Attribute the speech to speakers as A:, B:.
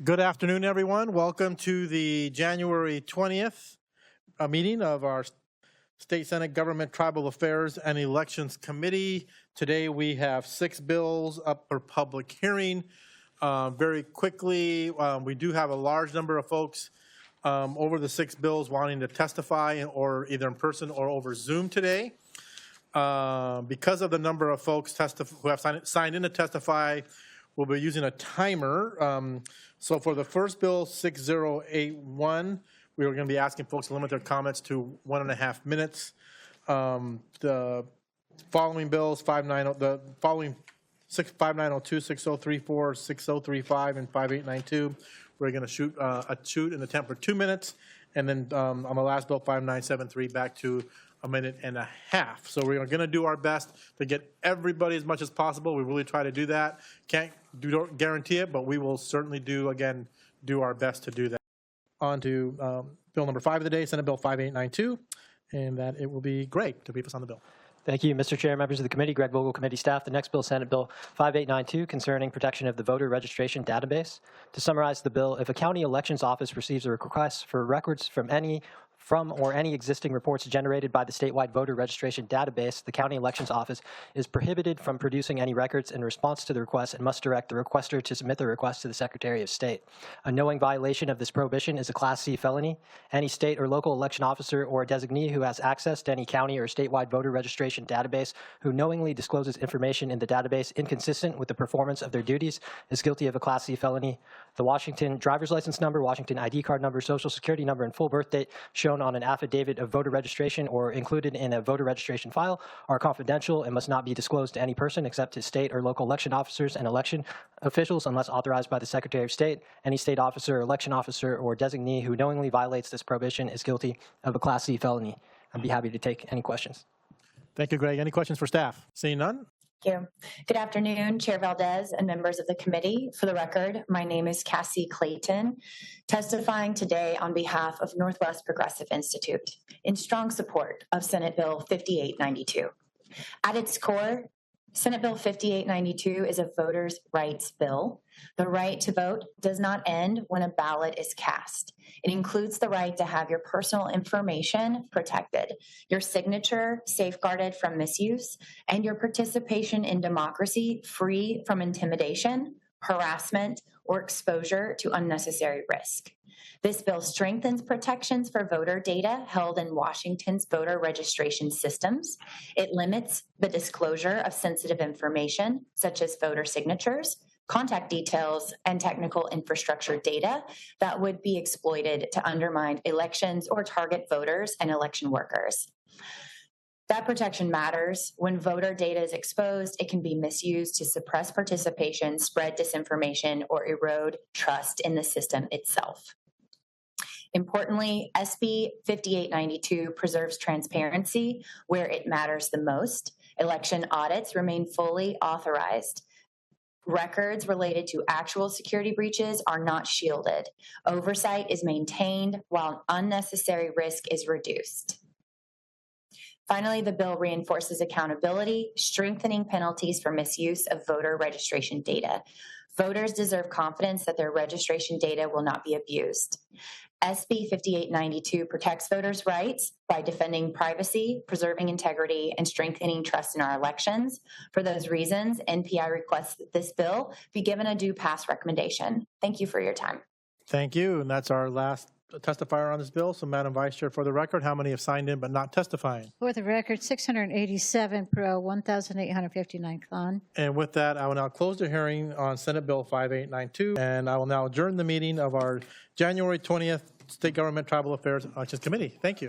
A: Good afternoon, everyone. Welcome to the January 20th meeting of our State Senate Government, Tribal Affairs, and Elections Committee. Today we have 6 bills up for public hearing. Very quickly, we do have a large number of folks over the 6 bills wanting to testify, or either in person or over Zoom today. Because of the number of folks who have signed in to testify, we'll be using a timer. So for the first bill, 6081, we are going to be asking folks to limit their comments to 1.5 minutes. The following bills, 5902, 6034, 6035, and 5892, we're going to shoot and attempt for 2 minutes. And then on the last bill, 5973, back to 1.5 minutes. So we're going to do our best to get everybody as much as possible. We really try to do that. Don't guarantee it, but we will certainly do our best to do that. On to bill number 5 of the day, Senate Bill 5892, and that it will be Greg to brief us on the bill.
B: Thank you, Mr. Chair, members of the committee, Greg Vogel, committee staff. The next bill, Senate Bill 5892, concerning protection of the voter registration database. To summarize the bill, if a county elections office receives a request for records from any existing reports generated by the statewide voter registration database, the county elections office is prohibited from producing any records in response to the request and must direct the requester to submit the request to the Secretary of State. A knowing violation of this prohibition is a Class C felony. Any state or local election officer or designee who has access to any county or statewide voter registration database who knowingly discloses information in the database inconsistent with the performance of their duties is guilty of a Class C felony. The Washington driver's license number, Washington ID card number, social security number, and full birth date shown on an affidavit of voter registration or included in a voter registration file are confidential and must not be disclosed to any person except to state or local election officers and election officials unless authorized by the Secretary of State. Any state officer, election officer, or designee who knowingly violates this prohibition is guilty of a Class C felony. I'd be happy to take any questions.
A: Thank you, Greg. Any questions for staff? Seeing none?
C: Thank you. Good afternoon, Chair Valdez and members of the committee. For the record, my name is Cassie Clayton, testifying today on behalf of Northwest Progressive Institute in strong support of Senate Bill 5892. At its core, Senate Bill 5892 is a voters' rights bill. The right to vote does not end when a ballot is cast. It includes the right to have your personal information protected, your signature safeguarded from misuse, and your participation in democracy free from intimidation, harassment, or exposure to unnecessary risk. This bill strengthens protections for voter data held in Washington's voter registration systems. It limits the disclosure of sensitive information, such as voter signatures, contact details, and technical infrastructure data that would be exploited to undermine elections or target voters and election workers. That protection matters. When voter data is exposed, it can be misused to suppress participation, spread disinformation, or erode trust in the system itself. Importantly, SB 5892 preserves transparency where it matters the most. Election audits remain fully authorized. Records related to actual security breaches are not shielded. Oversight is maintained while unnecessary risk is reduced. Finally, the bill reinforces accountability, strengthening penalties for misuse of voter registration data. Voters deserve confidence that their registration data will not be abused. SB 5892 protects voters' rights by defending privacy, preserving integrity, and strengthening trust in our elections. For those reasons, NPI requests that this bill be given a due pass recommendation. Thank you for your time.
A: Thank you. And that's our last testifier on this bill. So, Madam Vice Chair, for the record, how many have signed in but not testifying?
D: For the record, 687 pro, 1,859 con.
A: And with that, I will now close the hearing on Senate Bill 5892, and I will now adjourn the meeting of our January 20th State Government, Tribal Affairs and Elections Committee. Thank you.